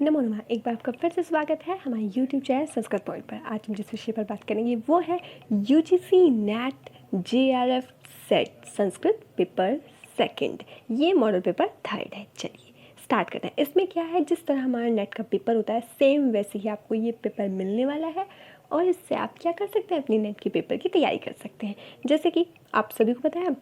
नमो नमः। एक बार आपका फिर से स्वागत है हमारे YouTube चैनल संस्कृत पॉइंट पर। आज हम जिस विषय पर बात करेंगे वो है UGC net JRF set Sanskrit paper second. ये मॉडल पेपर थर्ड है। चलिए स्टार्ट करते हैं। इसमें क्या है, जिस तरह हमारा नेट का पेपर होता है सेम वैसे ही आपको ये पेपर मिलने वाला है और इससे आप क्या कर सकते हैं, अपनी नेट के पेपर की तैयारी कर सकते हैं। जैसे कि आप सभी को पता है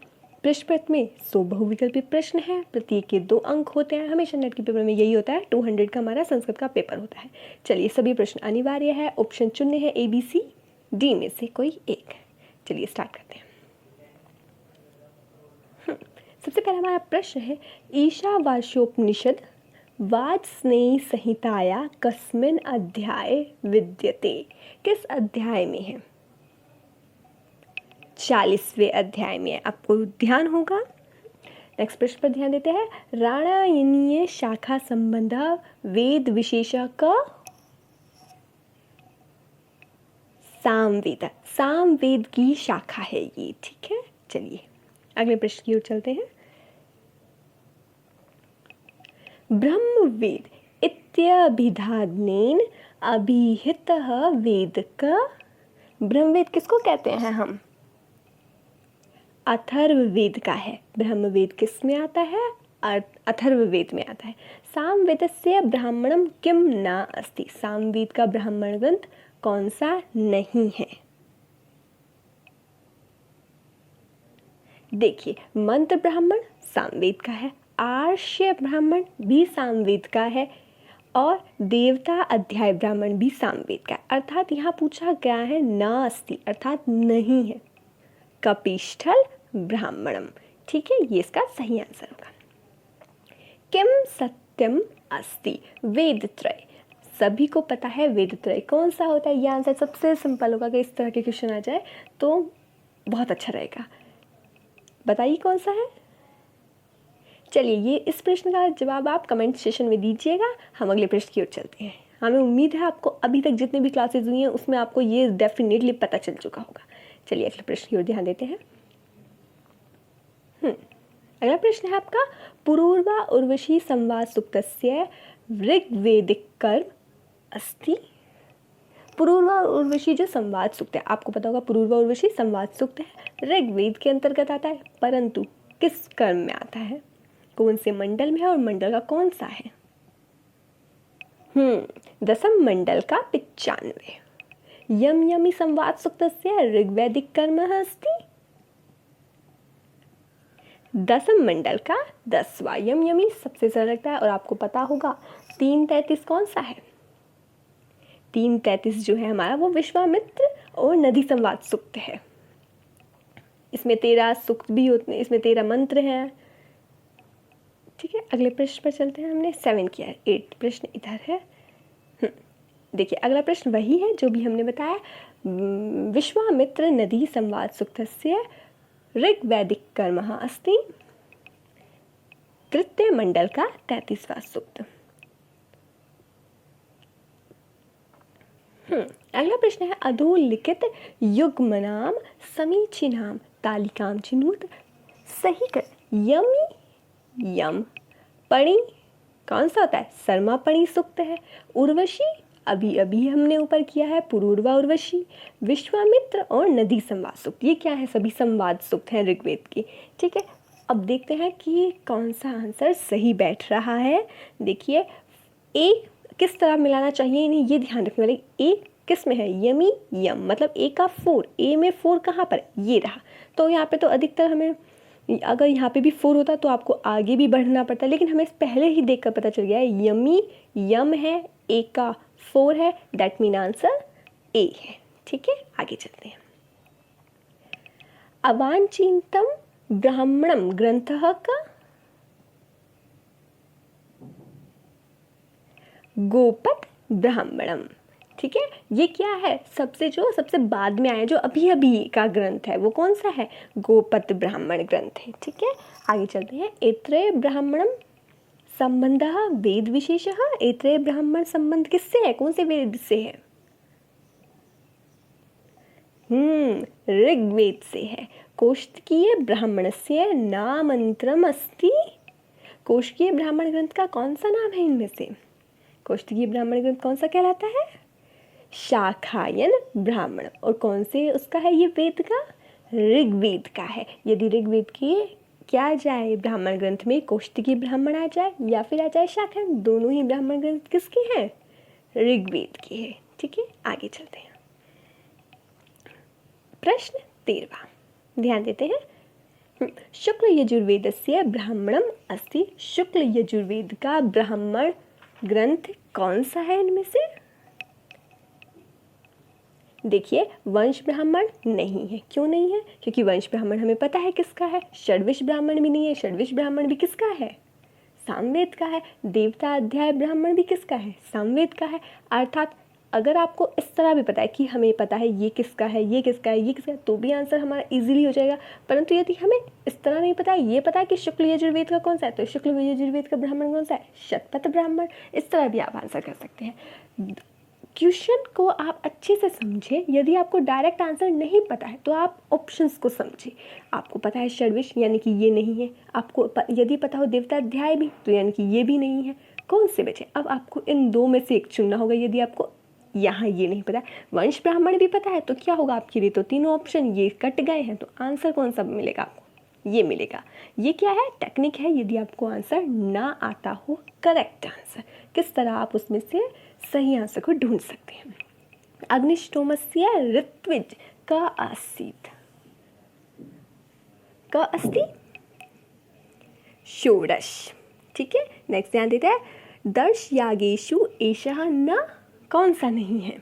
प्रश्न पत्र में 100 बहुविकल्पी प्रश्न है, प्रत्येक के 2 अंक होते हैं। हमेशा नेट के पेपर में यही होता है, 200 का हमारा संस्कृत का पेपर होता है। चलिए सभी प्रश्न अनिवार्य है, ऑप्शन चुनने हैं ABCD में से कोई एक। चलिए स्टार्ट करते हैं। सबसे पहला हमारा प्रश्न है, ईशावास्योपनिषद वाजस्नेयी संहिताया कस्मिन् अध्याये विद्यते। किस अध्याय में है? 40वें अध्याय में। आपको ध्यान होगा। नेक्स्ट प्रश्न पर ध्यान देते हैं। राणायनीय शाखा संबंध वेद विशेष का सामवेद। सामवेद की शाखा है ये, ठीक है। चलिए अगले प्रश्न की ओर चलते हैं। ब्रह्मवेद इत्यभिधानेन अभिहितः वेद का। ब्रह्मवेद किसको कहते हैं हम? अथर्ववेद का है। ब्रह्मवेद किस में आता है? अथर्ववेद में आता है। सामवेदस्य ब्राह्मणम किम न अस्ति। सामवेद का ब्राह्मण ग्रंथ कौन सा नहीं है? देखिए, मंत्र ब्राह्मण सामवेद का है, आर्ष्य ब्राह्मण भी सामवेद का है और देवता अध्याय ब्राह्मण भी सामवेद का है। अर्थात यहाँ पूछा गया है न अस्ति, अर्थात नहीं है। कपिष्ठल ब्राह्मणम, ठीक है, ये इसका सही आंसर होगा। किम सत्यम अस्ति। वेदत्रय, सभी को पता है वेदत्रय कौन सा होता है। ये आंसर सबसे सिंपल होगा कि इस तरह के क्वेश्चन आ जाए तो बहुत अच्छा रहेगा। बताइए कौन सा है। चलिए ये इस प्रश्न का जवाब आप कमेंट सेशन में दीजिएगा। हम अगले प्रश्न की ओर चलते हैं। हमें उम्मीद है आपको अभी तक जितने भी क्लासेस हुई हैं उसमें आपको ये डेफिनेटली पता चल चुका होगा। चलिए अगले प्रश्न की ओर ध्यान देते हैं। अगला प्रश्न है आपका, पुरूर्वा उर्वशी संवाद सूक्तस्य ऋग्वेदिक कर्म अस्ति। पुरूर्वा उर्वशी जो संवाद सूक्त है, आपको पता होगा पुरूर्वा उर्वशी संवाद सूक्त है, ऋग्वेद के अंतर्गत आता है, परंतु किस कर्म में आता है, कौन से मंडल में है और मंडल का कौन सा है? दसम मंडल का 95। यम यमी संवाद सूक्तस्य ऋग्वैदिक कर्म अस्ति। दसम मंडल का 10वां। यम यमी सबसे सरल लगता है और आपको पता होगा 3:33 कौन सा है? 3:33 जो है हमारा वो विश्वामित्र और नदी संवाद सूक्त है। इसमें 13 सूक्त भी होते हैं, इसमें 13 मंत्र हैं, ठीक है। अगले प्रश्न पर चलते हैं। हमने 7 किया है, 8 प्रश्न इधर है। देखिए अगला प्रश्न वही है जो भी हमने बताया। विश्वामित्र नदी संवाद सूक्तस्य ऋग्वैदिक कर्म अस्ति। तृतीय मंडल का 33वां सूक्त। अगला प्रश्न है, अधोलिखित युग्मनाम समीचीनाम तालिकाम चिनुत। सही कर। यमी यम पणि कौन सा होता है? सरमा पणि सूक्त है। उर्वशी अभी अभी हमने ऊपर किया है, पुरूर्वा उर्वशी, विश्वामित्र और नदी संवाद सूक्त। ये क्या है? सभी संवाद सूक्त हैं ऋग्वेद की, ठीक है। अब देखते हैं कि कौन सा आंसर सही बैठ रहा है। देखिए ए किस तरह मिलाना चाहिए इन्हें, ये ध्यान रखने वाले। ए किस में है? यमी यम, मतलब ए का 4। ए में 4 कहाँ पर? ये रहा। तो यहाँ पे तो अधिकतर हमें, अगर यहाँ पे भी 4 होता तो आपको आगे भी बढ़ना पड़ता, लेकिन हमें पहले ही देखकर पता चल गया है यमी यम है, ए का 4 है, दैट मीन आंसर ए है, ठीक है। आगे चलते हैं। अवांछितम ब्राह्मणम ग्रंथः का। गोपत ब्राह्मणम, ठीक है। ये क्या है? सबसे बाद में आया, जो अभी अभी का ग्रंथ है वो कौन सा है? गोपत ब्राह्मण ग्रंथ है, ठीक है। आगे चलते हैं। ऐत्रेय ब्राह्मणम संबंध वेद विशेष। ऐत्रेय ब्राह्मण संबंध किससे है? कौन से वेद से है? ऋग्वेद से है। कोष्ठकीय ब्राह्मणस्य नामंत्रम अस्ति। कोष्ठकीय ब्राह्मण ग्रंथ का कौन सा नाम है इनमें से? कौष्टकीय ब्राह्मण ग्रंथ कौन सा कहलाता है? शाखायन ब्राह्मण। और कौन से उसका है ये वेद का? ऋग्वेद का है। यदि ऋग्वेद की क्या आ जाए ब्राह्मण ग्रंथ में, कौष्टकीय ब्राह्मण आ जाए या फिर आ जाए शाखायन, दोनों ही ब्राह्मण ग्रंथ किसके हैं? ऋग्वेद के हैं। ठीक है, आगे चलते हैं। प्रश्न 13 ध्यान देते हैं। शुक्ल यजुर्वेदस्य ब्राह्मणम अस्ति। शुक्ल यजुर्वेद का ब्राह्मण ग्रंथ कौन सा है इनमें से? देखिए, वंश ब्राह्मण नहीं है। क्यों नहीं है? क्योंकि वंश ब्राह्मण हमें पता है किसका है। षड्विश ब्राह्मण भी नहीं है। षड्विश ब्राह्मण भी किसका है? सामवेद का है। देवता अध्याय ब्राह्मण भी किसका है? सामवेद का है। अर्थात अगर आपको इस तरह भी पता है कि हमें पता है ये किसका है, ये किसका है, ये किसका है, तो भी आंसर हमारा इजीली हो जाएगा। परंतु यदि हमें इस तरह नहीं पता है, ये पता है कि शुक्ल यजुर्वेद का कौन सा है, तो शुक्ल यजुर्वेद का ब्राह्मण कौन सा है? शतपथ ब्राह्मण। इस तरह भी आप आंसर कर सकते हैं। क्वेश्चन को आप अच्छे से समझें। यदि आपको डायरेक्ट आंसर नहीं पता है तो आप ऑप्शंस को समझें। आपको पता है षड्विश, यानी कि ये नहीं है। आपको यदि पता हो देवता अध्याय भी, तो यानी कि ये भी नहीं है। कौन से बचे? अब आपको इन दो में से एक चुनना होगा। यदि आपको यहाँ ये नहीं पता है, वंश ब्राह्मण भी पता है, तो क्या होगा आपके लिए? तो तीनों ऑप्शन ये कट गए हैं, तो आंसर कौन सा मिलेगा आपको? ये मिलेगा। ये क्या है? टेक्निक है। यदि आपको आंसर ना आता हो, करेक्ट आंसर, किस तरह आप उसमें से सही आंसर को ढूंढ सकते हैं। अग्निष्टोमस्य ऋत्विज का आसीत का अस्ति षोडश। ठीक है, नेक्स्ट ध्यान देते हैं। दर्श यागेशु एषः न कौन सा नहीं है?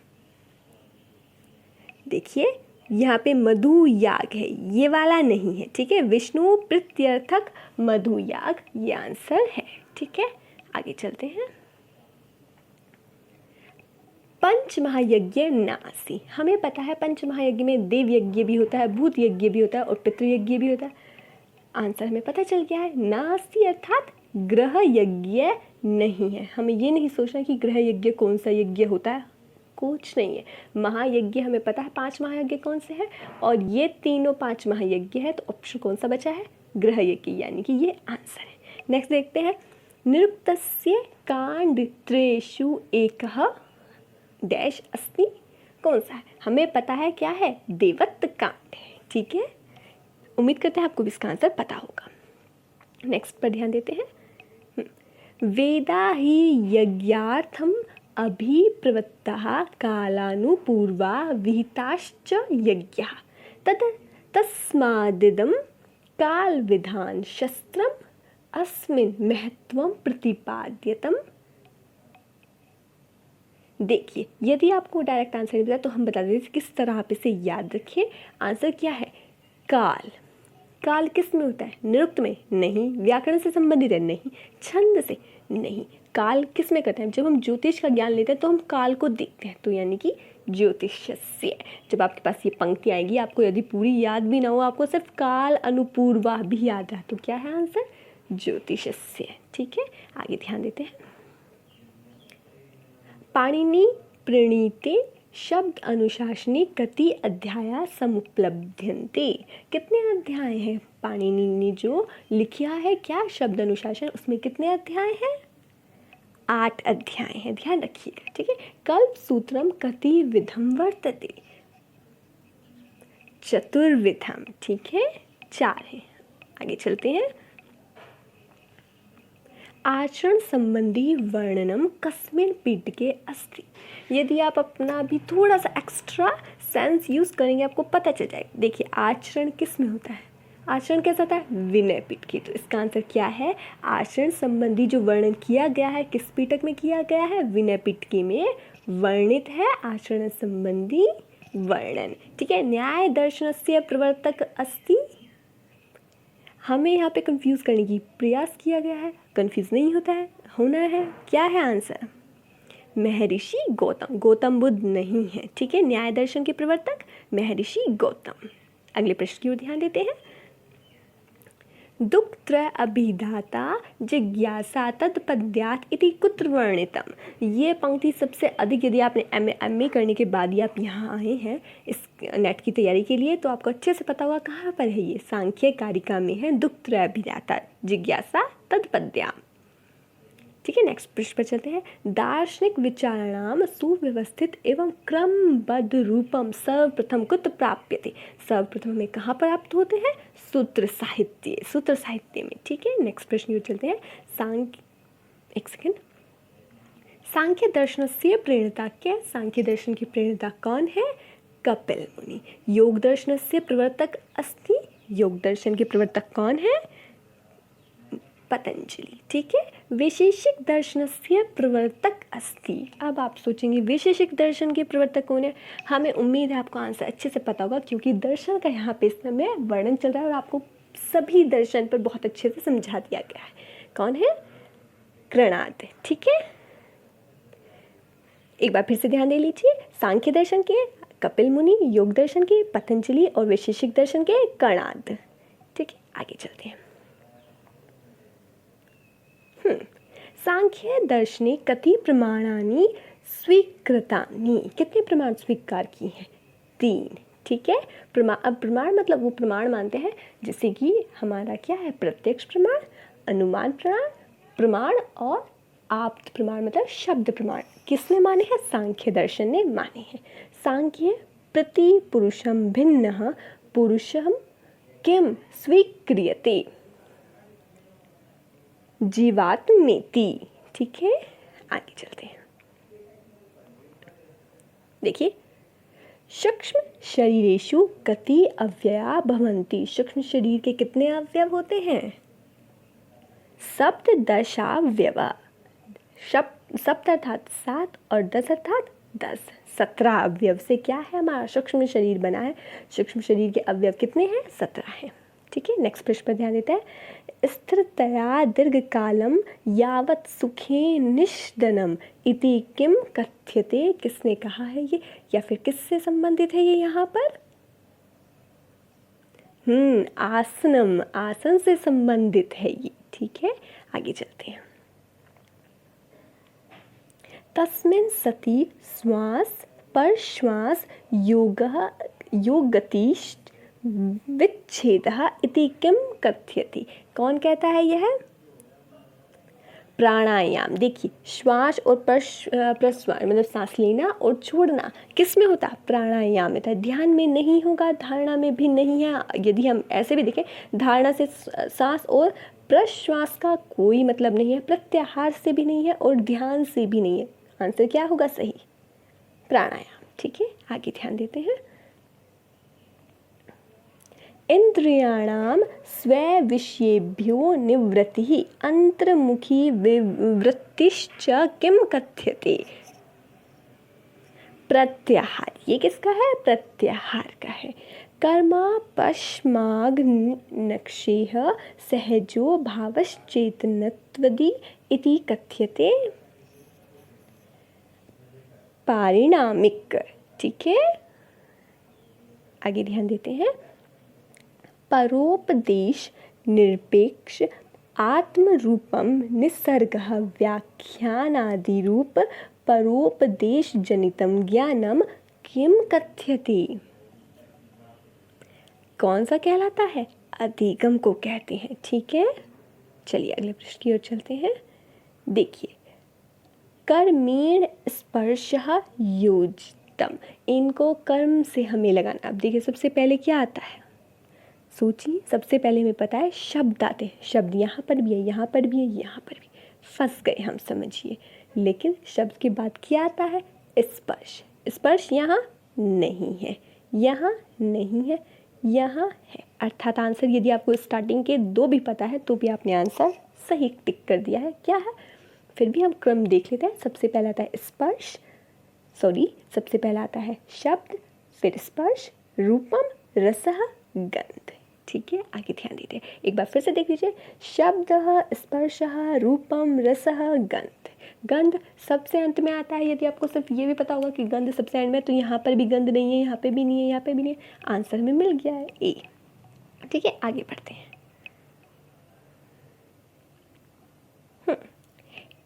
देखिए, यहाँ पे मधु याग है, ये वाला नहीं है। ठीक है, विष्णु प्रीत्यर्थक मधु याग ये आंसर है। ठीक है, आगे चलते हैं। पंच महायज्ञ नासी। हमें पता है पंच महायज्ञ में देव यज्ञ भी होता है, भूत यज्ञ भी होता है और पितृयज्ञ भी होता है। आंसर हमें पता चल गया है, नासी अर्थात ग्रह यज्ञ नहीं है। हमें ये नहीं सोचना कि ग्रह यज्ञ कौन सा यज्ञ होता है, कुछ नहीं है। महायज्ञ हमें पता है 5 महायज्ञ कौन से हैं, और ये तीनों 5 महायज्ञ है। तो ऑप्शन कौन सा बचा है? ग्रह यज्ञ, यानी कि ये आंसर है। नेक्स्ट देखते हैं। निरुक्तस्य कांड त्रेषु एकः डैश अस्ति कौन सा है? हमें पता है क्या है? देवत्व कांड है। ठीक है, उम्मीद करते हैं आपको भी इसका आंसर पता होगा। नेक्स्ट पर ध्यान देते हैं। वेदा ही यज्ञार्थम अभिप्रवृत्तः कालानुपूर्वा विहिताश्च यज्ञः तस्मादिदं काल विधान शस्त्रम अस्मिन् महत्वं प्रतिपाद्यतम्। देखिए, यदि आपको डायरेक्ट आंसर नहीं पता तो हम बता देते किस तरह आप इसे याद रखिए। आंसर क्या है? काल। काल किस में होता है? निरुक्त में नहीं। व्याकरण से संबंधित है? नहीं। छंद से? नहीं। काल किस में करते हैं? जब हम ज्योतिष का ज्ञान लेते हैं तो हम काल को देखते हैं, तो यानी कि ज्योतिषस्य। जब आपके पास ये पंक्ति आएगी, आपको यदि पूरी याद भी ना हो, आपको सिर्फ काल अनुपूर्वा भी याद है, तो क्या है आंसर? ज्योतिषस्य। ठीक है, आगे ध्यान देते हैं। पाणिनि प्रणीते शब्द अनुशासने कति अध्याय समुपलभ्यन्ते। कितने अध्याय हैं? पाणिनि ने जो लिखा है क्या शब्द अनुशासन, उसमें कितने अध्याय हैं? 8 अध्याय हैं, ध्यान रखिएगा। ठीक है, कल्प सूत्रम कति विधम वर्तते? चतुर्विधम। ठीक है, 4 है। आगे चलते हैं। आचरण संबंधी वर्णनम कस्मिन् पीठके अस्ति। यदि आप अपना भी थोड़ा सा एक्स्ट्रा सेंस यूज करेंगे, आपको पता चल जाएगा। देखिए, आचरण किस में होता है? आचरण कैसा होता है? विनय पीठके। तो इसका आंसर क्या है? आचरण संबंधी जो वर्णन किया गया है किस पीठक में किया गया है? विनय पीठके में वर्णित है आचरण संबंधी वर्णन। ठीक है, न्याय दर्शनस्य प्रवर्तक अस्ति। हमें यहाँ पे कंफ्यूज करने की प्रयास किया गया है, कंफ्यूज नहीं होता है, होना है। क्या है आंसर? महर्षि गौतम। गौतम बुद्ध नहीं है। ठीक है, न्याय दर्शन के प्रवर्तक महर्षि गौतम। अगले प्रश्न की ओर ध्यान देते हैं। दुःखत्रय अभिधाता जिज्ञासा तत्पद्यात् इति कुत्र वर्णितम। ये पंक्ति सबसे अधिक, यदि आपने एमए करने के बाद ही आप यहाँ आए हैं इस नेट की तैयारी के लिए, तो आपको अच्छे से पता होगा कहाँ पर है ये। सांख्य कारिका में है। दुःखत्रय अभिधाता जिज्ञासा तत्पद्याम। ठीक है, नेक्स्ट पृष्ठ पर चलते हैं। दार्शनिक विचाराणाम सुव्यवस्थित एवं क्रमबद्ध रूपम सर्वप्रथम कुत्र प्राप्यते। सर्वप्रथम हमें कहाँ प्राप्त होते हैं? सूत्र साहित्य में। ठीक है, नेक्स्ट प्रश्न की ओर चलते हैं। सांख्य दर्शन से प्रेरणता क्या? सांख्य दर्शन की प्रेरणता कौन है? कपिल मुनि। योग दर्शन से प्रवर्तक अस्ति। योग दर्शन के प्रवर्तक कौन है? पतंजलि। ठीक है, वैशेषिक दर्शन से प्रवर्तक अस्ति। अब आप सोचेंगे वैशेषिक दर्शन के प्रवर्तक कौन है? हमें उम्मीद है आपको आंसर अच्छे से पता होगा, क्योंकि दर्शन का यहाँ पे इस समय वर्णन चल रहा है और आपको सभी दर्शन पर बहुत अच्छे से समझा दिया गया है। कौन है? कृणाद। ठीक है, एक बार फिर से ध्यान दे लीजिए। सांख्य दर्शन के कपिल मुनि, योग दर्शन के पतंजलि और वैशेषिक दर्शन के कृणाद। ठीक है, आगे चलते हैं। सांख्य दर्शने कति प्रमाणानि स्वीकृतानि। कितने प्रमाण स्वीकार किए हैं? 3। ठीक है, अब प्रमाण मतलब वो प्रमाण मानते हैं जैसे कि हमारा क्या है? प्रत्यक्ष प्रमाण, अनुमान प्रमाण और आप्त प्रमाण मतलब शब्द प्रमाण। किसने माने हैं? सांख्य दर्शन ने माने हैं। सांख्य प्रति पुरुषम भिन्नः पुरुषम किम स्वीक्रियते जीवात्मेति। ठीक है, आगे चलते हैं। देखिए, सूक्ष्म शरीरेषु कति अव्यया भवन्ति। सूक्ष्म शरीर के कितने अवयव होते हैं? सप्तदशावयवा। सप्त अर्थात 7 और 10 अर्थात 10। 17 अवयव से क्या है? हमारा सूक्ष्म शरीर बना है। सूक्ष्म शरीर के अवयव कितने हैं? 17 हैं। ठीक है, नेक्स्ट प्रश्न पर ध्यान देते हैं। स्थिरतया दीर्घकालम यावत् सुखे निषदनम इति किम कथ्यते। किसने कहा है ये, या फिर किससे संबंधित है ये यहाँ पर? आसनम, आसन से संबंधित है ये। ठीक है, आगे चलते हैं। तस्मिन् सति श्वास पर श्वास योगतिष्ठ विच्छेदः इति किम कथ्यते। कौन कहता है यह? प्राणायाम। देखिए, श्वास और प्रश्वास मतलब सांस लेना और छोड़ना किस में होता है? प्राणायाम में। ध्यान में नहीं होगा, धारणा में भी नहीं है। यदि हम ऐसे भी देखें, धारणा से सांस और प्रश्वास का कोई मतलब नहीं है, प्रत्याहार से भी नहीं है और ध्यान से भी नहीं है। आंसर क्या होगा सही? प्राणायाम। ठीक है, आगे ध्यान देते हैं। इंद्रियाणाम स्वविषयेभ्यो निवृत्तिः अंतर्मुखी विवृत्तिश्च किम कथ्यते। प्रत्याहार। ये किसका है? प्रत्याहार का है। कर्मापश्माग नक्षेह सहजो भावश्चेतनत्वदि इति कथ्यते पारिणामिक। ठीक है, आगे ध्यान देते हैं। परोपदेश निरपेक्ष आत्म रूपम निसर्गः व्याख्यानादि रूप परोपदेश जनितम ज्ञानम किम कथ्यते। कौन सा कहलाता है? अधिगम को कहते हैं। ठीक है, चलिए अगले प्रश्न की ओर चलते हैं। देखिए, कर्मेण स्पर्शः योजितम। इनको कर्म से हमें लगाना। अब देखिए, सबसे पहले क्या आता है? सोचिए, सबसे पहले हमें पता है शब्द आते हैं। शब्द यहाँ पर भी है, यहाँ पर भी है, यहाँ पर भी। फंस गए हम, समझिए। लेकिन शब्द के बाद क्या आता है? स्पर्श। स्पर्श यहाँ नहीं है, यहाँ नहीं है, यहाँ है। अर्थात आंसर, यदि आपको स्टार्टिंग के 2 भी पता है तो भी आपने आंसर सही टिक कर दिया है। क्या है? फिर भी हम क्रम देख लेते हैं। सबसे पहला आता है स्पर्श, सबसे पहला आता है शब्द, फिर स्पर्श, रूपम, रसः, गंध। ठीक है, आगे ध्यान दीजिए। एक बार फिर से देख लीजिए। शब्दः, स्पर्शः, रूपम, रसः, गंध। गंध सबसे अंत में आता है। यदि आपको सिर्फ ये भी पता होगा कि गंध सबसे अंत में, तो यहाँ पर भी गंध नहीं है, यहाँ पे भी नहीं है, यहाँ पे भी नहीं है। आंसर में मिल गया है ए। ठीक है, आगे बढ़ते हैं।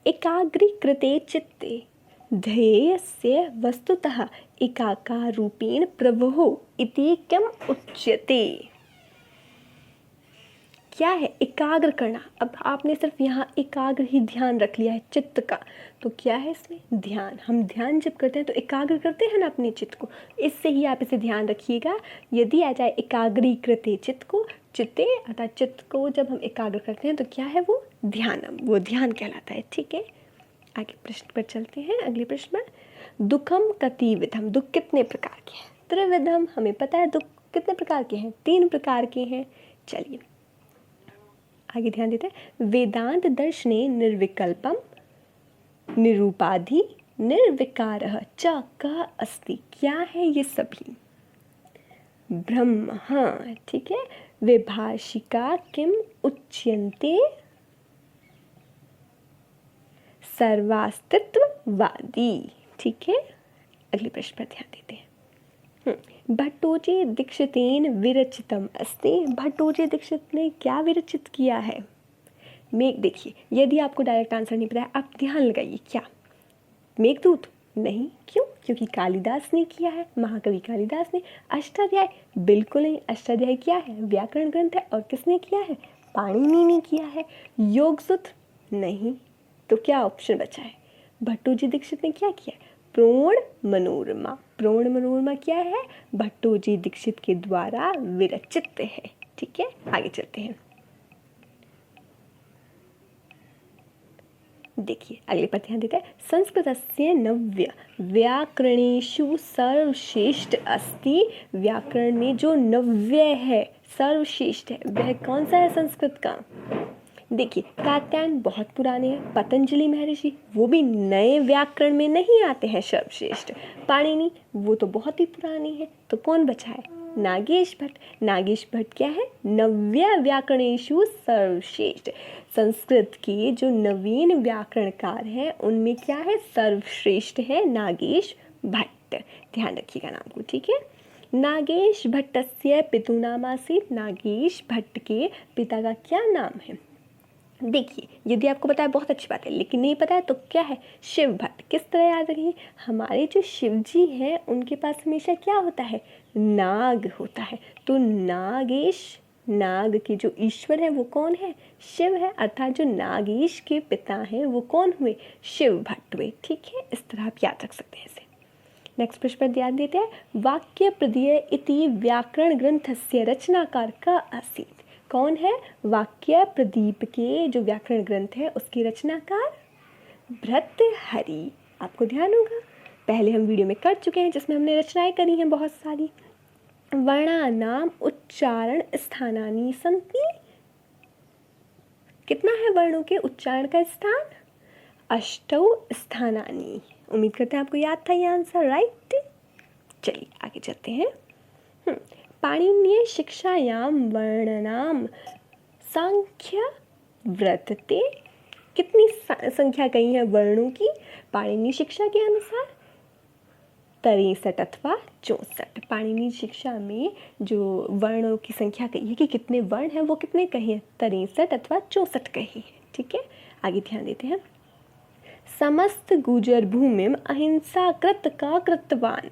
एकाग्रीकृते चित्ते ध्येयस्य वस्तुतः एकाकार रूपेण प्रभो इति किम उच्यते। क्या है? एकाग्र करना। अब आपने सिर्फ यहाँ एकाग्र ही ध्यान रख लिया है चित्त का, तो क्या है इसमें? ध्यान। हम ध्यान जब करते हैं तो एकाग्र करते हैं ना अपने चित्त को, इससे ही आप इसे ध्यान रखिएगा। यदि आ जाए एकाग्रीकृते चित्त को, चित्ते अर्थात चित्त को जब हम एकाग्र करते हैं तो क्या है? वो ध्यानम, वो ध्यान कहलाता है। ठीक है, आगे प्रश्न पर चलते हैं। अगले प्रश्न में दुखम कतिविधम, दुख कितने प्रकार के हैं? त्रिविधम, हमें पता है दुख कितने प्रकार के हैं? 3 प्रकार के हैं। चलिए आगे ध्यान देते हैं। वेदांत दर्शने निर्विकल्पम निरूपाधि निर्विकारः च कः अस्ति, क्या है ये सभी? ब्रह्म। हाँ ठीक है। विभाषिका किम उच्यन्ते सर्वास्तित्ववादी। ठीक है, अगले प्रश्न पर ध्यान देते हैं। भट्टोजी दीक्षितेन विरचितम अस्ति, भट्टोजी दीक्षित ने क्या विरचित किया है? देखिए, यदि आपको डायरेक्ट आंसर नहीं पता है, आप ध्यान लगाइए। क्या? मेघदूत? नहीं। क्यों? क्योंकि कालिदास ने किया है, महाकवि कालिदास ने। अष्टाध्यायी? बिल्कुल नहीं। अष्टाध्यायी क्या है? व्याकरण ग्रंथ है, और किसने किया है? पाणिनि ने किया है। योगसूत्र? नहीं। तो क्या ऑप्शन बचा है? भट्टोजी दीक्षित ने क्या किया? प्रोण मनोरमा। प्रोण मनोरमा क्या है? भट्टोजी दीक्षित के द्वारा विरचित है। ठीक है, आगे चलते हैं। देखिए अगले पर ध्यान देते हैं। संस्कृतस्य नव्य व्याकरणेषु सर्वश्रेष्ठ अस्ति, व्याकरण में जो नव्य है, सर्वश्रेष्ठ है, वह कौन सा है संस्कृत का? देखिए, कात्यायन बहुत पुराने हैं, पतंजलि महर्षि वो भी नए व्याकरण में नहीं आते हैं सर्वश्रेष्ठ। पाणिनि वो तो बहुत ही पुरानी है, तो कौन बचा है? नागेश भट्ट। नागेश भट्ट क्या है? नव्य व्याकरणेषु सर्वश्रेष्ठ। संस्कृत के जो नवीन व्याकरणकार हैं उनमें क्या है? सर्वश्रेष्ठ है नागेश भट्ट। ध्यान रखिएगा नाम को। ठीक है, नागेश भट्टस्य पितुनामासीत्, नागेश भट्ट के पिता का क्या नाम है? देखिए, यदि आपको पता है बहुत अच्छी बात है, लेकिन नहीं पता है तो क्या है? शिव भट्ट। किस तरह याद रखिए? हमारे जो शिव जी हैं उनके पास हमेशा क्या होता है? नाग होता है। तो नागेश, नाग के जो ईश्वर है वो कौन है? शिव है। अर्थात जो नागेश के पिता हैं वो कौन हुए? शिव भट्ट हुए। ठीक है, इस तरह आप याद रख सकते हैं इसे। नेक्स्ट प्रश्न पर ध्यान देते हैं। वाक्य प्रदीय इति व्याकरण ग्रंथस्य रचनाकार का आसीत्, कौन है? वाक्य प्रदीप के जो व्याकरण ग्रंथ है उसके रचनाकार भर्तृहरि। आपको ध्यान होगा, पहले हम वीडियो में कर चुके हैं जिसमें हमने रचनाएं करी हैं बहुत सारी। वर्णानाम उच्चारण स्थानानि सन्ति, कितना है वर्णों के उच्चारण का स्थान? अष्टौ स्थानानि। उम्मीद करते हैं आपको याद था ये आंसर, राइट। चलिए आगे चलते हैं। पाणिनीय शिक्षायां वर्णनाम सांख्य वर्तते, कितनी संख्या कही है वर्णों की पाणिनीय शिक्षा के अनुसार? 63 अथवा 64। पाणिनीय शिक्षा में जो वर्णों की संख्या कही है कि कितने वर्ण हैं वो कितने कही है? 63 अथवा 64 कही है। ठीक है, आगे ध्यान देते हैं। समस्त गुजर भूमिम अहिंसा कृत का कृतवान,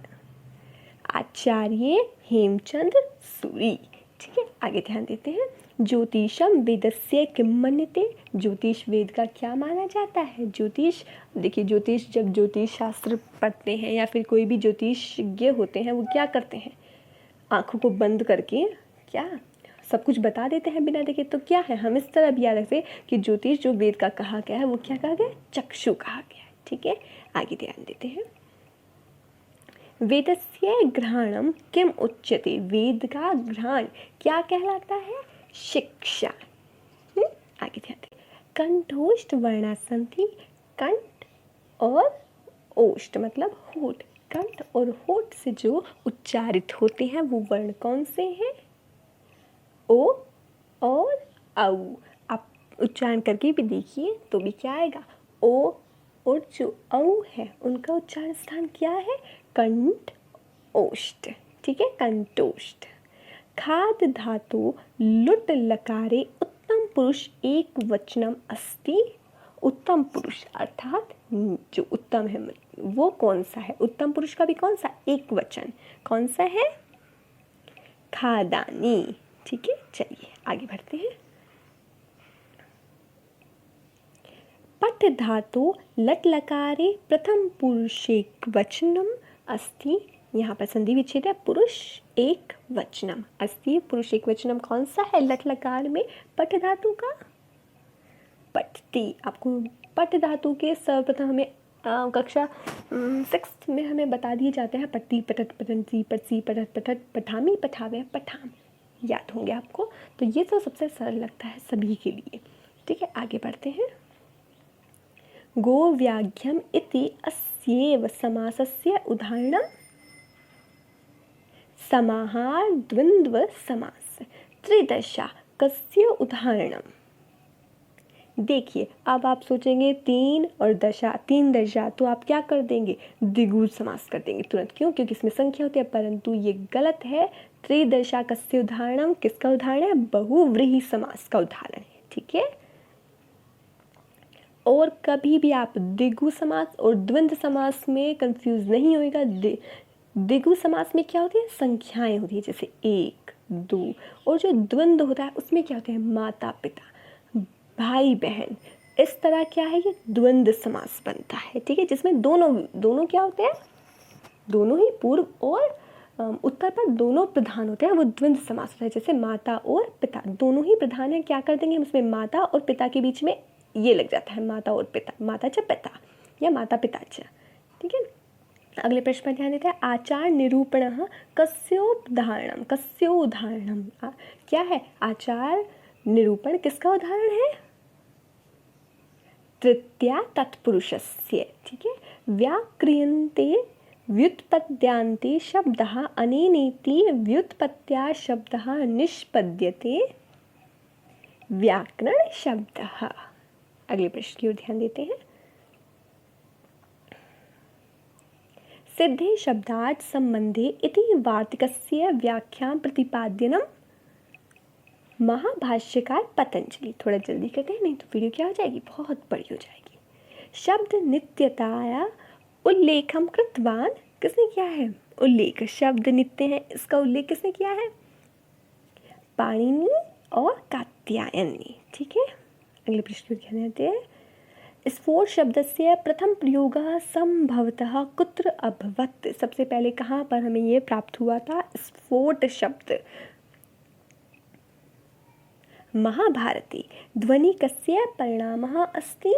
आचार्य हेमचंद्र सूरी। ठीक है, आगे ध्यान देते हैं। ज्योतिषम वेदस्य किम मन्यते, ज्योतिष वेद का क्या माना जाता है? ज्योतिष, देखिए ज्योतिष, जब ज्योतिष शास्त्र पढ़ते हैं या फिर कोई भी ज्योतिषज्ञ होते हैं वो क्या करते हैं? आँखों को बंद करके क्या सब कुछ बता देते हैं बिना देखे। तो क्या है, हम इस तरह भी याद रखते कि ज्योतिष जो वेद का कहा गया है वो क्या कहा गया? चक्षु कहा गया है। ठीक है, आगे ध्यान देते हैं। वेदस्य ग्रहणम किम उच्यते, वेद का ग्रहण क्या कहलाता है? शिक्षा। आगे ध्यान दें। कंठोष्ठ वर्णा सन्ति, कंठ और ओष्ठ मतलब होठ, कंठ और होठ से जो उच्चारित होते हैं वो वर्ण कौन से हैं? ओ और औ। आप उच्चारण करके भी देखिए तो भी क्या आएगा? ओ और जो औ है उनका उच्चारण स्थान क्या है? कंठ ओष्ठ। ठीक है, कंठोष्ठ। खाद धातु लुट लकारे उत्तम पुरुष एक वचनम अस्ति, उत्तम पुरुष अर्थात जो उत्तम है वो कौन सा है? उत्तम पुरुष का भी कौन सा? एक वचन कौन सा है? खादानी। ठीक है, चलिए आगे बढ़ते हैं। पठ धातु लट लकारे प्रथम पुरुषेकवचनम अस्ति। यहाँ पर संधि विच्छेद है, पुरुष एक वचनम अस्ति। पुरुष एक वचनम कौन सा है लट लकार में? पठ धातु का पठती। आपको पठ धातु के सर्वप्रथम हमें कक्षा 6 में हमें बता दिए जाते हैं, पट्टी पठत पठंती पटसी पठत पठत पठामी पठावे पठाम, याद होंगे आपको। तो ये तो सबसे सरल लगता है सभी के लिए। ठीक है, आगे बढ़ते हैं। गोव्याघ्यम इति अस्येव समासस्य उदाहरणम समाहार द्वंद्व समास त्रिदशा कस्य उदाहरणम। देखिए, अब आप सोचेंगे 3 और दशा, 3 दशा, तो आप क्या कर देंगे? द्विगु समास कर देंगे तुरंत। क्यों? क्योंकि इसमें संख्या होती है, परंतु ये गलत है। त्रिदशा कस्य उदाहरणम किसका उदाहरण है? बहुव्रीहि समास का उदाहरण है। ठीक है, और कभी भी आप द्विगु समास और द्वंद्व समास में कंफ्यूज नहीं होएगा। द्विगु समास में क्या होती है? संख्याएं होती है, जैसे 1 2, और जो द्वंद्व होता है उसमें क्या होते हैं? माता पिता, भाई बहन। इस तरह क्या है? ये द्वंद्व समास बनता है। ठीक है, जिसमें दोनों क्या होते हैं? दोनों ही पूर्व और उत्तर पर दोनों प्रधान होते हैं, वो द्वंद्व समास होता है। जैसे माता और पिता दोनों ही प्रधान है, क्या कर देंगे हम उसमें? माता और पिता के बीच में ये लग जाता है, माता और पिता, माता च पिता या माता पिता च। ठीक है, अगले प्रश्न पर ध्यान देते हैं। आचार निरूपण कस्योदाहरणम। कस्योदाहरणम क्या है? आचार निरूपण किसका उदाहरण है? तृतीया तत्पुरुषस्य। ठीक है, व्याक्रियन्ते व्युत्पद्यांते शब्दः अनेनेति व्युत्पत्त्या शब्दः निष्पद्यते व्याकरण शब्दः। अगले प्रश्न की ओर ध्यान देते हैं। सिद्धे शब्दार्थ संबंधे इति वार्तिकस्य व्याख्यां प्रतिपाद्यनम महाभाष्यकार पतंजलि। थोड़ा जल्दी करते हैं, नहीं तो वीडियो क्या हो जाएगी? बहुत बड़ी हो जाएगी। शब्द नित्यताया उल्लेखम कृतवान। किसने किया है उल्लेख? शब्द नित्य है, इसका उल्लेख किसने किया है? पाणिनि और कात्यायन ने। ठीक है, अगले प्रश्न को ध्यान देते हैं। स्फोट शब्दस्य प्रथम प्रयोगः संभवतः कुत्र अभवत्। सबसे पहले कहाँ पर हमें ये प्राप्त हुआ था? स्फोट शब्द महाभारते। ध्वनि कस्य परिणामः अस्ति?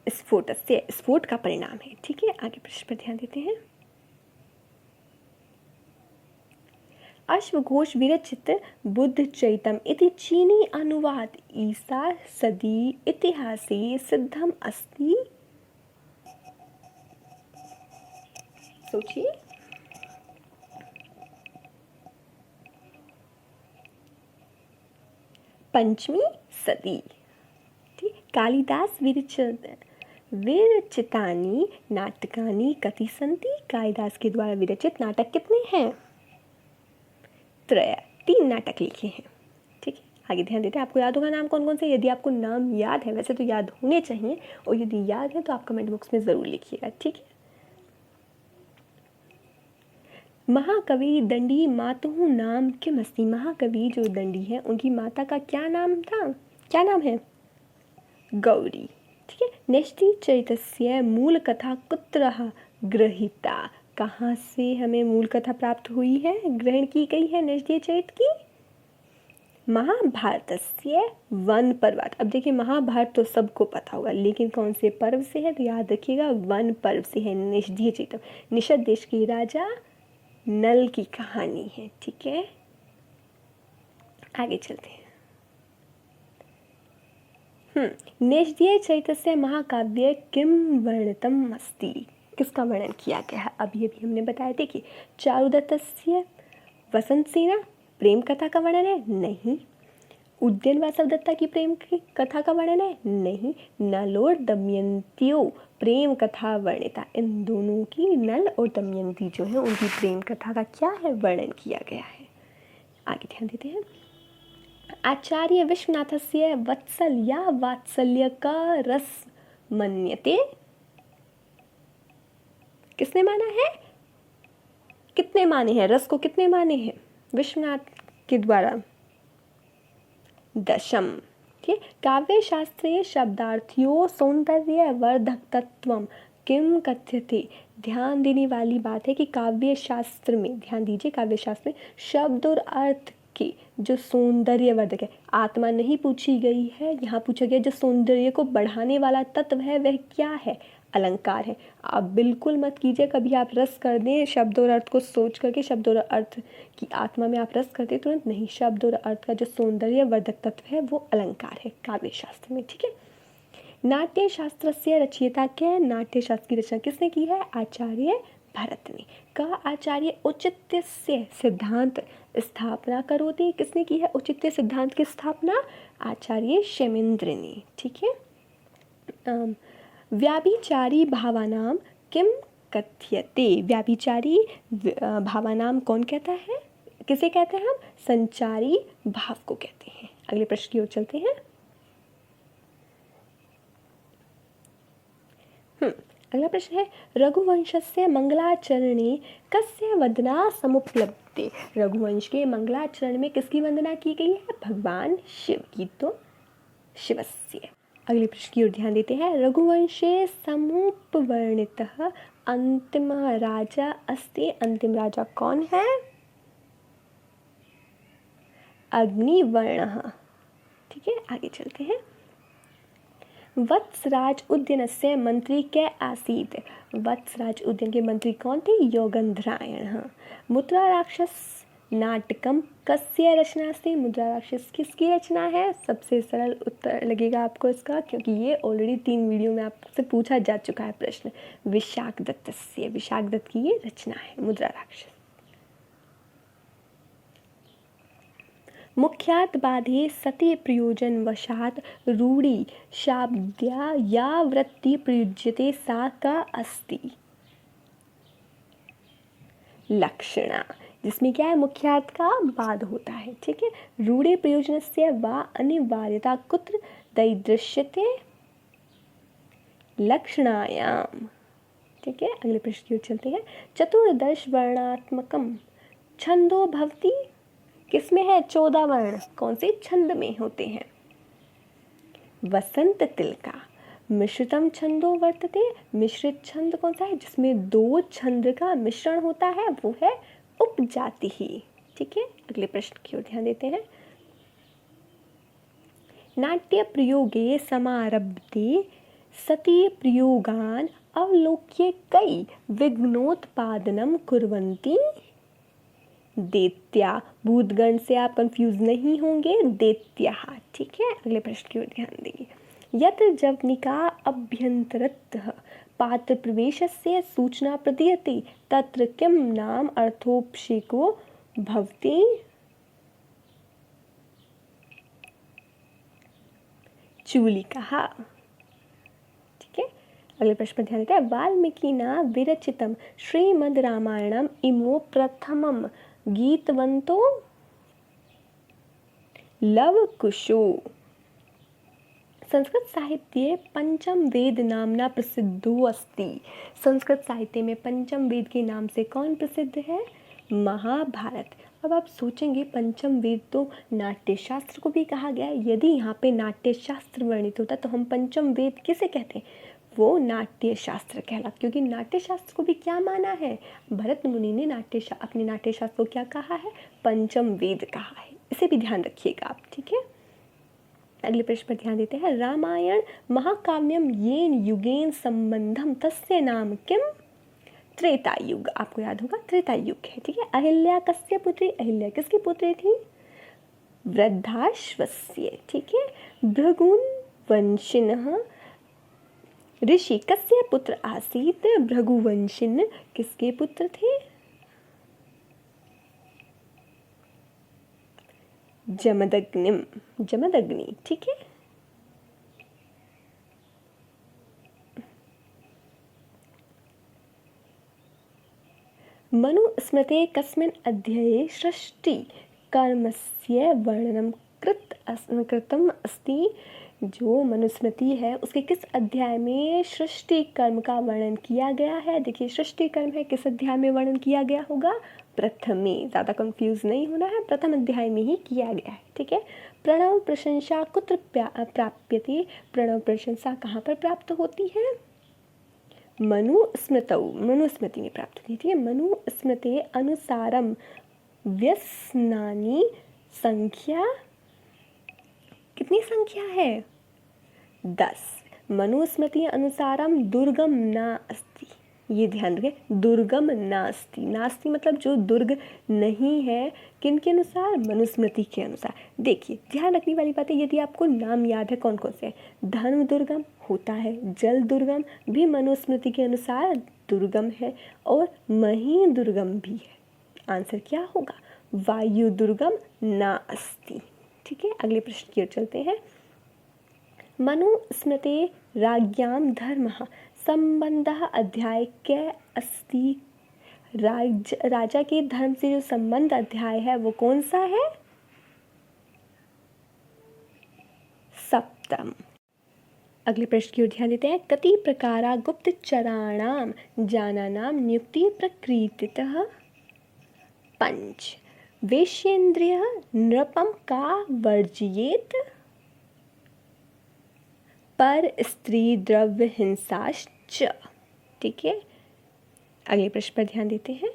स्फोटस्य, स्फोट का परिणाम है। ठीक है, आगे प्रश्न पर ध्यान देते हैं। अश्वघोष विरचित बुद्ध चैतम इति चीनी अनुवाद ईसा सदी इतिहासे सिद्धम अस्ति। सोचिए, पंचमी सदी। ठीक, कालिदास विरचितानि नाटकानि कति सन्ति। कालिदास के द्वारा विरचित नाटक कितने हैं? 3 नाटक लिखे हैं। ठीक है, आगे ध्यान देते हैं। आपको याद होगा नाम कौन कौन से? यदि आपको नाम याद है, वैसे तो याद होने चाहिए, और यदि याद है तो आप कमेंट बॉक्स में ज़रूर लिखिएगा। ठीक है, महाकवि दंडी मातुः नाम किम अस्ति। महाकवि जो दंडी है उनकी माता का क्या नाम था? क्या नाम है? गौरी। ठीक है, नेष्टि चरितस्य मूल कथा कुत्रः गृहीता। कहाँ से हमें मूल कथा प्राप्त हुई है, ग्रहण की गई है नेष्टि चरित की? महाभारतस्य वन पर्वात। अब देखिए, महाभारत तो सबको पता होगा, लेकिन कौन से पर्व से है? तो याद रखिएगा, वन पर्व से है। नेष्टि चरितम निषद देश के राजा नल की कहानी है। ठीक है, आगे चलते हैं। नेष्टि चरितस्य महाकाव्य किम वर्णितम अस्ति। किसका वर्णन किया गया है? अब ये भी हमने बताया। देखिए, चारुदत्तस्य वसंत सेना प्रेम कथा का वर्णन है? नहीं। उद्यन वासवदत्ता की प्रेम की कथा का वर्णन है? नहीं। नल और दमयंतियों प्रेम कथा वर्णिता। इन दोनों की, नल और दमयंती जो है, उनकी प्रेम कथा का क्या है? वर्णन किया गया है। आगे ध्यान देते हैं। आचार्य विश्वनाथस्य वत्सल या वात्सल्य का रस मन्यते। किसने माना है? कितने माने हैं? रस को कितने माने हैं विश्वनाथ के द्वारा? दशम। ठीक है। काव्य शास्त्रे शब्दार्थियों सौंदर्यवर्धकत्वम किम कथ्यते। ध्यान देने वाली बात है कि काव्य शास्त्र में, ध्यान दीजिए, काव्य शास्त्र में शब्द और अर्थ के जो सौंदर्यवर्धक है, आत्मा नहीं पूछी गई है, यहाँ पूछा गया जो सौंदर्य को बढ़ाने वाला तत्व है वह क्या है, अलंकार है। आप बिल्कुल मत कीजिए कभी आप रस कर दें शब्द और अर्थ को सोच करके, शब्द और अर्थ की आत्मा में आप रस करते तुरंत नहीं। शब्द और अर्थ का जो सौंदर्यवर्धक तत्व है वो अलंकार है काव्य शास्त्र में, ठीक है। नाट्य शास्त्र से रचयिता क्या, नाट्य शास्त्र की रचना किसने की है, आचार्य भरत ने। का आचार्य औचित्य से सिद्धांत स्थापना करोति, किसने की है औचित्य सिद्धांत की स्थापना, आचार्य क्षेमेंद्र ने, ठीक है। व्याभिचारी भावानाम किम कथ्यते, व्याभिचारी भावानाम कौन कहता है, किसे कहते हैं हम, संचारी भाव को कहते हैं। अगले प्रश्न की ओर चलते हैं। अगला प्रश्न है रघुवंशस्य मंगलाचरणे कस्य वंदना समुपलब्धे। रघुवंश के मंगलाचरण में किसकी वंदना की गई है, भगवान शिव की, तो शिवस्य। अगले प्रश्न की ओर ध्यान देते हैं। रघुवंशे समुपवर्णितः अंतिम राजा अस्ति, अंतिम राजा कौन है, अग्निवर्णः, ठीक है। आगे चलते हैं। वत्सराज उद्यानस्य मंत्री के आसीत्, वत्सराज उद्यान के मंत्री कौन थे, योगंधरायण। मुद्रा राक्षस नाटकम कस्य रचना से, मुद्रा राक्षस किसकी रचना है, सबसे सरल उत्तर लगेगा आपको इसका, क्योंकि ये ऑलरेडी 3 वीडियो में आपसे पूछा जा चुका है प्रश्न। विशाखदत्तस्य, विशाखदत्त की ये रचना है मुद्रा राक्षस। मुख्यात बाधे सति प्रयोजन वशात रूढ़ी शाब्द्या या वृत्ति प्रयुज्यते सा का अस्ति लक्षणा, जिसमें क्या है, मुख्यात का बाद होता है, ठीक है। रूढ़े प्रयोजन से वा अनिवार्यता कुत्र दैदृश्यते लक्षणायाम, ठीक है। अगले प्रश्न की ओर चलते हैं। चतुर्दश वर्णात्मकम छंदो भवति, किसमें है, 14 वर्ण कौन से छंद में होते हैं। वसंत तिलका मिश्रितम छंदो वर्तते, मिश्रित छंद कौन सा है, जिसमें 2 छंद का मिश्रण होता है, वो है उपजाति ही, ठीक है। अगले प्रश्न की ओर ध्यान देते हैं। नाट्य प्रयोगे समारब्धे सती प्रयोगान अवलोक्य कई विघ्नोत्पादनम कुर्वन्ति दैत्या, भूतगण से आप कंफ्यूज नहीं होंगे, दैत्या, ठीक है। अगले प्रश्न की ओर ध्यान देंगे। यत्र जवनिका अभ्यंतरतः पात्र प्रवेशस्य सूचना प्रदीयते तत्र किम नाम अर्थोपक्षेको भवति, चूलिका, ठीक है। अगले प्रश्न पर ध्यान देते हैं। वाल्मीकिना विरचितम श्रीमद् रामायणम इमो प्रथमम गीतवंतो लवकुशो। संस्कृत साहित्ये पंचम वेद नामना प्रसिद्धो अस्ति, संस्कृत साहित्य में पंचम वेद के नाम से कौन प्रसिद्ध है, महाभारत। अब आप सोचेंगे पंचम वेद तो नाट्य शास्त्र को भी कहा गया है, यदि यहाँ पे नाट्य शास्त्र वर्णित होता तो हम पंचम वेद किसे कहते हैं, वो नाट्य शास्त्र कहलाता, क्योंकि नाट्य शास्त्र को भी क्या माना है, भरत मुनि ने अपने नाट्य शास्त्र को क्या कहा है, पंचम वेद कहा है, इसे भी ध्यान रखिएगा आप, ठीक है। अगले प्रश्न पर ध्यान देते हैं। रामायण महाकाव्यम येन युगेन संबंधम तस्य नाम किम, त्रेता युग, आपको याद होगा त्रेता युग है, ठीक है। अहिल्या कस्य पुत्री, अहिल्या किसकी पुत्री थी, वृद्धाश्वस्य, ठीक है। भृगुन वंशिनः ऋषि कस्य पुत्र आसीत, भृगुवंशिन किसके पुत्र थे, जमदग्निम, जमदग्नि, ठीक है। मनुस्मृते कस्मिन् अध्याये सृष्टि कर्मस्य वर्णनं कृतम् अस्ति, जो मनुस्मृति है उसके किस अध्याय में सृष्टि कर्म का वर्णन किया गया है। देखिए सृष्टि कर्म है, किस अध्याय में वर्णन किया गया होगा, प्रथम में, ज़्यादा कंफ्यूज नहीं होना है, प्रथम अध्याय में ही किया गया है, ठीक है। प्रणव प्रशंसा कुत्र प्राप्यते? प्रणव प्रशंसा कहाँ पर प्राप्त होती है? मनुस्मृतौ, मनुस्मृति में प्राप्त होती है। ठीक है, मनुस्मृते अनुसारम व्यसनानि संख्या, कितनी संख्या है? 10। मनुस्मृति अनुसारम दुर्गम ना अस्ति, ये ध्यान रखें, दुर्गम नास्ति, नास्ति मतलब जो दुर्ग नहीं है, किन के अनुसार? मनुस्मृति के अनुसार। देखिए ध्यान रखने वाली बात है, यदि आपको नाम याद है कौन कौन से हैं, धर्म दुर्गम होता है, जल दुर्गम भी मनुस्मृति के अनुसार दुर्गम है, और मही दुर्गम भी है। आंसर क्या होगा? वायु दुर्गम ना अस्ति। ठीक है, अगले प्रश्न की ओर चलते हैं। मनुस्मृते राज्ञां धर्मः संबंधः अध्याय के अस्ति? राजा के धर्म से जो संबंध अध्याय है वो कौन सा है? 7। अगले प्रश्न की ओर ध्यान देते हैं। कति प्रकारा गुप्तचराणां जानानां नियुक्ति प्रकृतितः? 5। वेश्येन्द्रियः नृपं का वर्जयेत्? पर स्त्री द्रव्य हिंसाश्च। ठीक है, अगले प्रश्न पर ध्यान देते हैं।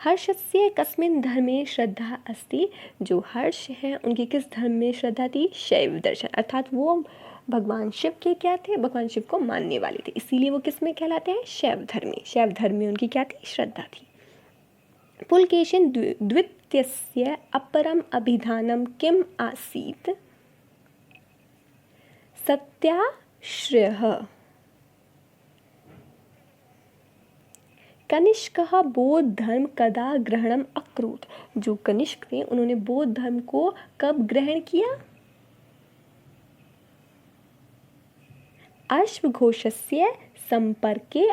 हर्षस्य कस्मिन् धर्मे श्रद्धा अस्ति? जो हर्ष है उनकी किस धर्म में श्रद्धा थी? शैव दर्शन, अर्थात वो भगवान शिव के क्या थे? भगवान शिव को मानने वाले थे, इसीलिए वो किस में कहलाते हैं? शैव धर्मी। शैव धर्म में उनकी क्या थी? श्रद्धा थी। पुलकेशिन द्वितीयस्य अपरम अभिधानम किम आसीत्? सत्याश्रयः। कनिष्कः बौद्ध धर्म कदा ग्रहणम अकरोत्? जो कनिष्क थे उन्होंने बौद्ध धर्म को कब ग्रहण किया? अश्वघोषस्य संपर्के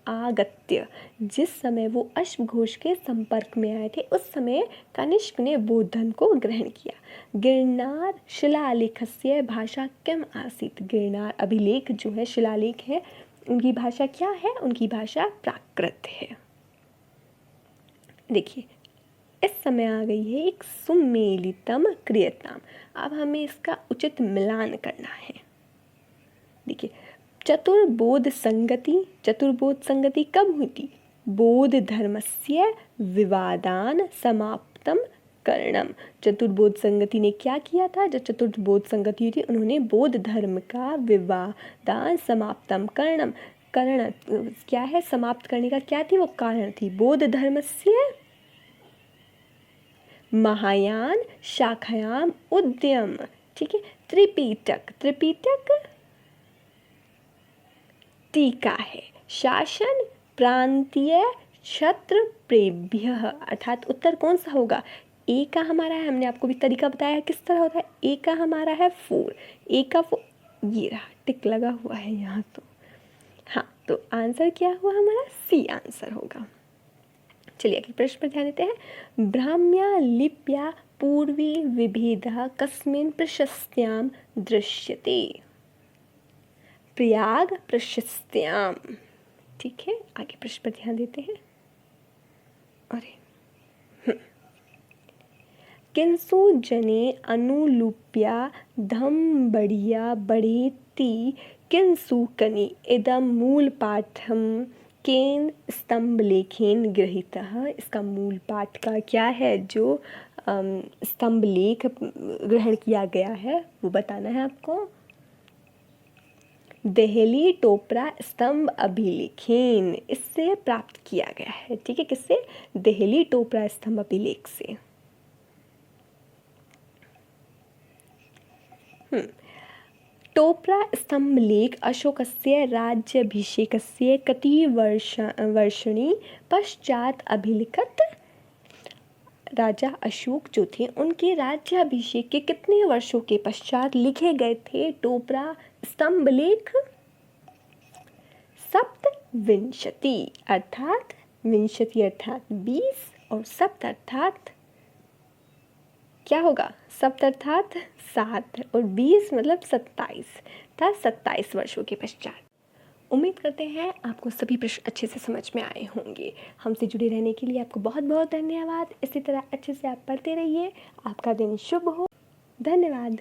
आगत्य, जिस समय वो अश्वघोष के संपर्क में आए थे उस समय कनिष्क ने बौद्ध धर्म को ग्रहण किया। गिरनार शिलालेखस्य भाषा किम आसीत्? गिरनार अभिलेख जो है, शिलालेख है, उनकी भाषा क्या है? उनकी भाषा प्राकृत है। देखिए इस समय आ गई है एक सुमेलितम क्रियताम। अब हमें इसका उचित मिलान करना है। देखिए चतुर्बोध संगति, चतुर्बोध संगति कब हुई थी? बौद्ध धर्मस्य विवादान समाप्तम करणम। चतुर्बोध संगति ने क्या किया था? जब चतुर्बोध संगति हुई थी उन्होंने बौद्ध धर्म का विवादान समाप्तम करणम, करण क्या है? समाप्त करने का क्या थी? वो कारण थी बौद्ध धर्मस्य महायान शाखायाम उद्यम। ठीक है, त्रिपिटक, त्रिपिटक टीका है, शासन प्रांतीय क्षत्र प्रेभ्यः, अर्थात उत्तर कौन सा होगा? ए का हमारा है, हमने आपको भी तरीका बताया है किस तरह होता है। ए का हमारा है 4, ए का ये रहा, टिक लगा हुआ है यहाँ, तो हाँ, तो आंसर क्या हुआ हमारा? सी आंसर होगा। चलिए अगले प्रश्न पर ध्यान देते हैं। ब्राह्म्या लिप्या पूर्वी विभेदः कस्मिन् प्रशस्त्यां दृश्यते? प्रयाग प्रशस्त्याम। ठीक है, आगे प्रश्न पर ध्यान देते हैं। अरे किंसु जने अनुलूप्या धम बढ़िया बढ़ेति किंसु कनि इदम मूल पाठम केन स्तंभ लेखेन गृहीतः? इसका मूल पाठ का क्या है जो स्तंभ लेख ग्रहण किया गया है वो बताना है आपको। देहली टोपरा स्तंभ अभिलेखेन, इससे प्राप्त किया गया है। ठीक है, किससे? देहली टोपरा स्तंभ अभिलेख से। टोपरा स्तंभ लेख अशोकस्य राज्याभिषेकस्य कति वर्षणी पश्चात अभिलिखत? राजा अशोक जो थे उनके राज्याभिषेक के कितने वर्षों के पश्चात लिखे गए थे टोपरा स्तंभ लेख? सप्तविंशति, अर्थात विंशति अर्थात 20 और सप्त अर्थात क्या होगा? सप्त अर्थात 7 और 20 मतलब 27 था, 27 वर्षों के पश्चात। उम्मीद करते हैं आपको सभी प्रश्न अच्छे से समझ में आए होंगे। हमसे जुड़े रहने के लिए आपको बहुत बहुत धन्यवाद। इसी तरह अच्छे से आप पढ़ते रहिए। आपका दिन शुभ हो। धन्यवाद।